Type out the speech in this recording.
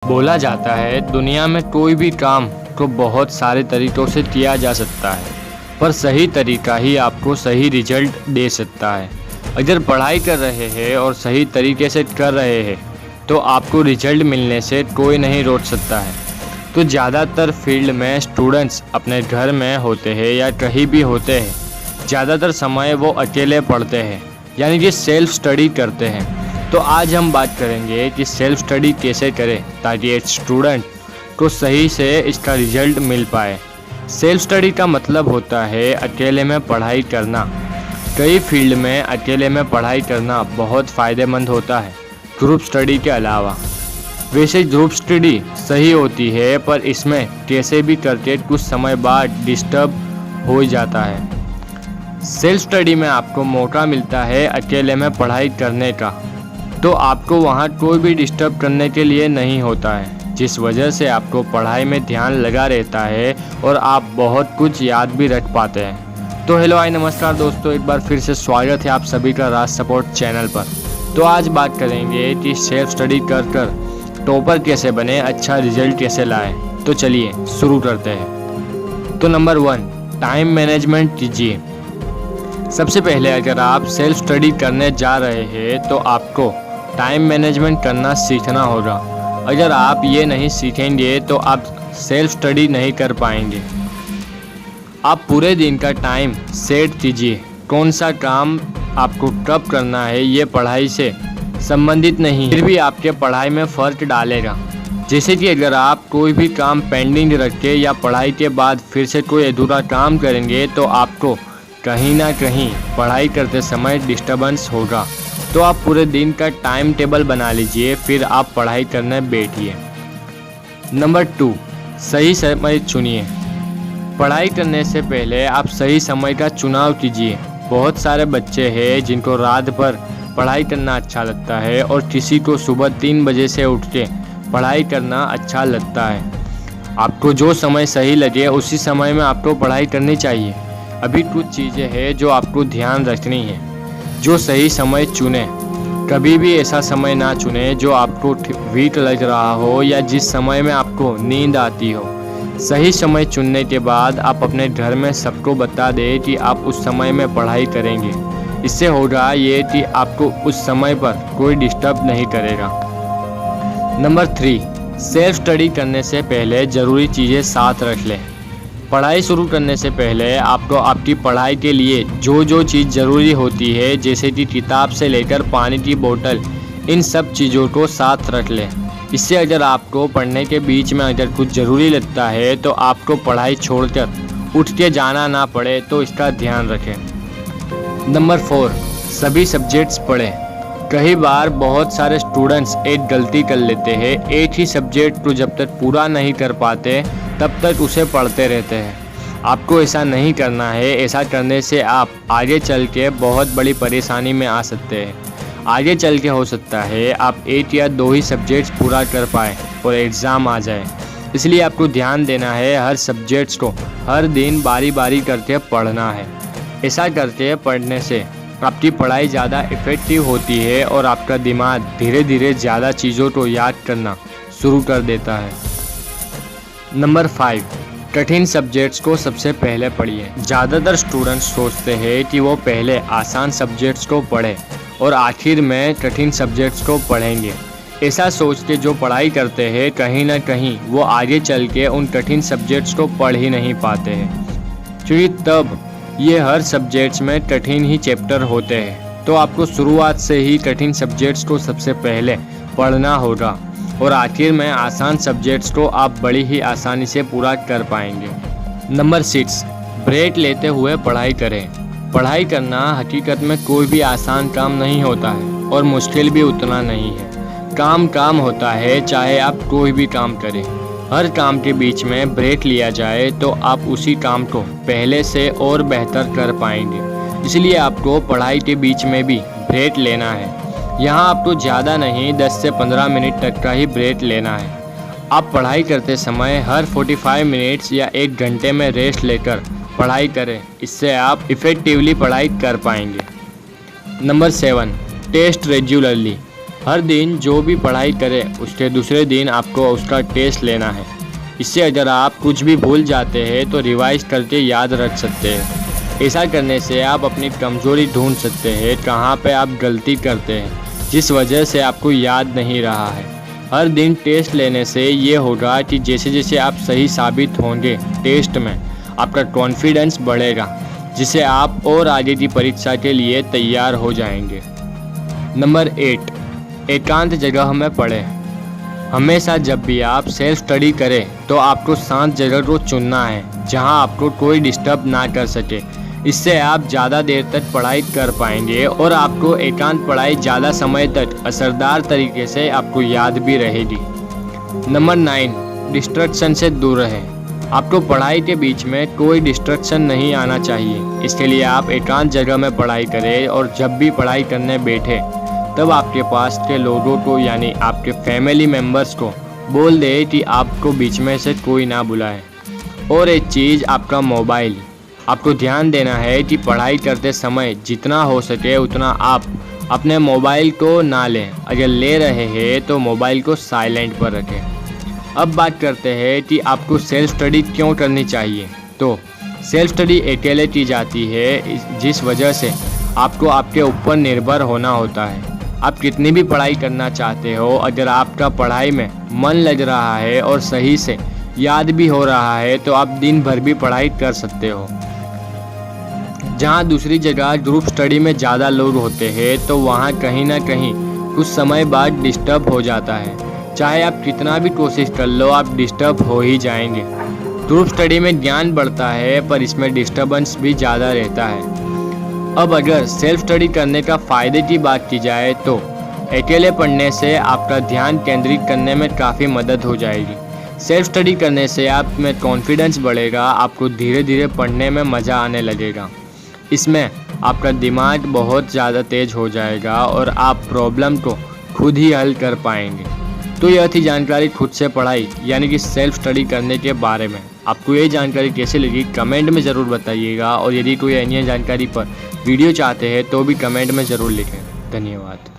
बोला जाता है दुनिया में कोई भी काम को बहुत सारे तरीक़ों से किया जा सकता है, पर सही तरीका ही आपको सही रिजल्ट दे सकता है। अगर पढ़ाई कर रहे हैं और सही तरीके से कर रहे हैं तो आपको रिजल्ट मिलने से कोई नहीं रोक सकता है। तो ज़्यादातर फील्ड में स्टूडेंट्स अपने घर में होते हैं या कहीं भी होते हैं, ज़्यादातर समय वो अकेले पढ़ते हैं, यानी कि सेल्फ स्टडी करते हैं। तो आज हम बात करेंगे कि सेल्फ स्टडी कैसे करें ताकि एक स्टूडेंट को सही से इसका रिजल्ट मिल पाए। सेल्फ स्टडी का मतलब होता है अकेले में पढ़ाई करना। कई फील्ड में अकेले में पढ़ाई करना बहुत फ़ायदेमंद होता है, ग्रुप स्टडी के अलावा। वैसे ग्रुप स्टडी सही होती है, पर इसमें कैसे भी करके कुछ समय बाद डिस्टर्ब हो जाता है। सेल्फ स्टडी में आपको मौका मिलता है अकेले में पढ़ाई करने का, तो आपको वहाँ कोई भी डिस्टर्ब करने के लिए नहीं होता है, जिस वजह से आपको पढ़ाई में ध्यान लगा रहता है और आप बहुत कुछ याद भी रख पाते हैं। तो हेलो हाय नमस्कार दोस्तों, एक बार फिर से स्वागत है आप सभी का राज सपोर्ट चैनल पर। तो आज बात करेंगे कि सेल्फ स्टडी कर टॉपर कैसे बने, अच्छा रिजल्ट कैसे लाएं। तो चलिए शुरू करते हैं। तो नंबर 1, टाइम मैनेजमेंट कीजिए। सबसे पहले अगर आप सेल्फ स्टडी करने जा रहे हैं तो आपको टाइम मैनेजमेंट करना सीखना होगा। अगर आप ये नहीं सीखेंगे तो आप सेल्फ स्टडी नहीं कर पाएंगे। आप पूरे दिन का टाइम सेट कीजिए। कौन सा काम आपको कब करना है ये पढ़ाई से संबंधित नहीं, फिर भी आपके पढ़ाई में फ़र्क डालेगा। जैसे कि अगर आप कोई भी काम पेंडिंग रख के या पढ़ाई के बाद फिर से कोई अधूरा काम करेंगे तो आपको कहीं ना कहीं पढ़ाई करते समय डिस्टर्बेंस होगा। तो आप पूरे दिन का टाइम टेबल बना लीजिए, फिर आप पढ़ाई करने बैठिए। नंबर 2, सही समय चुनिए। पढ़ाई करने से पहले आप सही समय का चुनाव कीजिए। बहुत सारे बच्चे हैं जिनको रात भर पढ़ाई करना अच्छा लगता है और किसी को सुबह 3 बजे से उठ के पढ़ाई करना अच्छा लगता है। आपको जो समय सही लगे उसी समय में आपको पढ़ाई करनी चाहिए। अभी कुछ चीज़ें हैं जो आपको ध्यान रखनी है। जो सही समय चुने, कभी भी ऐसा समय ना चुने जो आपको वीक लग रहा हो या जिस समय में आपको नींद आती हो। सही समय चुनने के बाद आप अपने घर में सबको बता दें कि आप उस समय में पढ़ाई करेंगे। इससे होगा ये कि आपको उस समय पर कोई डिस्टर्ब नहीं करेगा। नंबर 3, सेल्फ स्टडी करने से पहले ज़रूरी चीज़ें साथ रख लें। पढ़ाई शुरू करने से पहले आपको आपकी पढ़ाई के लिए जो जो चीज़ ज़रूरी होती है, जैसे कि किताब से लेकर पानी की बोतल, इन सब चीज़ों को साथ रख लें। इससे अगर आपको पढ़ने के बीच में अगर कुछ ज़रूरी लगता है तो आपको पढ़ाई छोड़कर उठ के जाना ना पड़े, तो इसका ध्यान रखें। नंबर 4, सभी सब्जेक्ट्स पढ़ें। कई बार बहुत सारे स्टूडेंट्स एक गलती कर लेते हैं, एक ही सब्जेक्ट को जब तक पूरा नहीं कर पाते तब तक उसे पढ़ते रहते हैं। आपको ऐसा नहीं करना है। ऐसा करने से आप आगे चल के बहुत बड़ी परेशानी में आ सकते हैं। आगे चल के हो सकता है आप 1 या 2 ही सब्जेक्ट्स पूरा कर पाएँ और एग्ज़ाम आ जाए। इसलिए आपको ध्यान देना है, हर सब्जेक्ट्स को हर दिन बारी बारी करके पढ़ना है। ऐसा करके पढ़ने से आपकी पढ़ाई ज़्यादा इफ़ेक्टिव होती है और आपका दिमाग धीरे धीरे ज़्यादा चीज़ों को याद करना शुरू कर देता है। नंबर 5, कठिन सब्जेक्ट्स को सबसे पहले पढ़िए। ज़्यादातर स्टूडेंट्स सोचते हैं कि वो पहले आसान सब्जेक्ट्स को पढ़ें और आखिर में कठिन सब्जेक्ट्स को पढ़ेंगे। ऐसा सोच के जो पढ़ाई करते हैं कहीं ना कहीं वो आगे चल के उन कठिन सब्जेक्ट्स को पढ़ ही नहीं पाते हैं, क्योंकि तब ये हर सब्जेक्ट्स में कठिन ही चैप्टर होते हैं। तो आपको शुरुआत से ही कठिन सब्जेक्ट्स को सबसे पहले पढ़ना होगा और आखिर में आसान सब्जेक्ट्स को आप बड़ी ही आसानी से पूरा कर पाएंगे। नंबर 6, ब्रेक लेते हुए पढ़ाई करें। पढ़ाई करना हकीकत में कोई भी आसान काम नहीं होता है और मुश्किल भी उतना नहीं है। काम होता है, चाहे आप कोई भी काम करें। हर काम के बीच में ब्रेक लिया जाए तो आप उसी काम को पहले से और बेहतर कर पाएंगे। इसलिए आपको पढ़ाई के बीच में भी ब्रेक लेना है। यहाँ आपको ज़्यादा नहीं 10 से 15 मिनट तक का ही ब्रेक लेना है। आप पढ़ाई करते समय हर 45 मिनट्स या 1 घंटे में रेस्ट लेकर पढ़ाई करें। इससे आप इफ़ेक्टिवली पढ़ाई कर पाएंगे। Number 7, test regularly. हर दिन जो भी पढ़ाई करें उसके दूसरे दिन आपको उसका टेस्ट लेना है। इससे अगर आप कुछ भी भूल जाते हैं तो रिवाइज करके याद रख सकते हैं। ऐसा करने से आप अपनी कमज़ोरी ढूंढ सकते हैं, कहाँ पे आप गलती करते हैं जिस वजह से आपको याद नहीं रहा है। हर दिन टेस्ट लेने से ये होगा कि जैसे जैसे आप सही साबित होंगे टेस्ट में, आपका कॉन्फिडेंस बढ़ेगा, जिससे आप और आगे की परीक्षा के लिए तैयार हो जाएंगे। नंबर 8, एकांत जगह में पढ़ें। हमेशा जब भी आप सेल्फ स्टडी करें तो आपको शांत जगह को चुनना है जहां आपको कोई डिस्टर्ब ना कर सके। इससे आप ज़्यादा देर तक पढ़ाई कर पाएंगे और आपको एकांत पढ़ाई ज़्यादा समय तक असरदार तरीके से आपको याद भी रहेगी। नंबर 9, डिस्ट्रैक्शन से दूर रहें। आपको पढ़ाई के बीच में कोई डिस्ट्रैक्शन नहीं आना चाहिए। इसके लिए आप एकांत जगह में पढ़ाई करें और जब भी पढ़ाई करने बैठे तब आपके पास के लोगों को यानी आपके फैमिली मेम्बर्स को बोल दे कि आपको बीच में से कोई ना बुलाए। और एक चीज़, आपका मोबाइल, आपको ध्यान देना है कि पढ़ाई करते समय जितना हो सके उतना आप अपने मोबाइल को ना लें। अगर ले रहे हैं तो मोबाइल को साइलेंट पर रखें। अब बात करते हैं कि आपको सेल्फ स्टडी क्यों करनी चाहिए। तो सेल्फ स्टडी अकेले की जाती है जिस वजह से आपको आपके ऊपर निर्भर होना होता है। आप कितनी भी पढ़ाई करना चाहते हो, अगर आपका पढ़ाई में मन लग रहा है और सही से याद भी हो रहा है तो आप दिन भर भी पढ़ाई कर सकते हो। जहाँ दूसरी जगह ग्रुप स्टडी में ज़्यादा लोग होते हैं तो वहाँ कहीं ना कहीं कुछ समय बाद डिस्टर्ब हो जाता है। चाहे आप कितना भी कोशिश कर लो, आप डिस्टर्ब हो ही जाएंगे। ग्रुप स्टडी में ज्ञान बढ़ता है पर इसमें डिस्टर्बेंस भी ज़्यादा रहता है। अब अगर सेल्फ स्टडी करने का फ़ायदे की बात की जाए तो अकेले पढ़ने से आपका ध्यान केंद्रित करने में काफ़ी मदद हो जाएगी। सेल्फ स्टडी करने से आप में कॉन्फिडेंस बढ़ेगा, आपको धीरे धीरे पढ़ने में मज़ा आने लगेगा। इसमें आपका दिमाग बहुत ज़्यादा तेज हो जाएगा और आप प्रॉब्लम को खुद ही हल कर पाएंगे। तो यह थी जानकारी खुद से पढ़ाई यानी कि सेल्फ स्टडी करने के बारे में। आपको ये जानकारी कैसे लगी कमेंट में ज़रूर बताइएगा और यदि कोई अन्य जानकारी पर वीडियो चाहते हैं तो भी कमेंट में ज़रूर लिखें। धन्यवाद।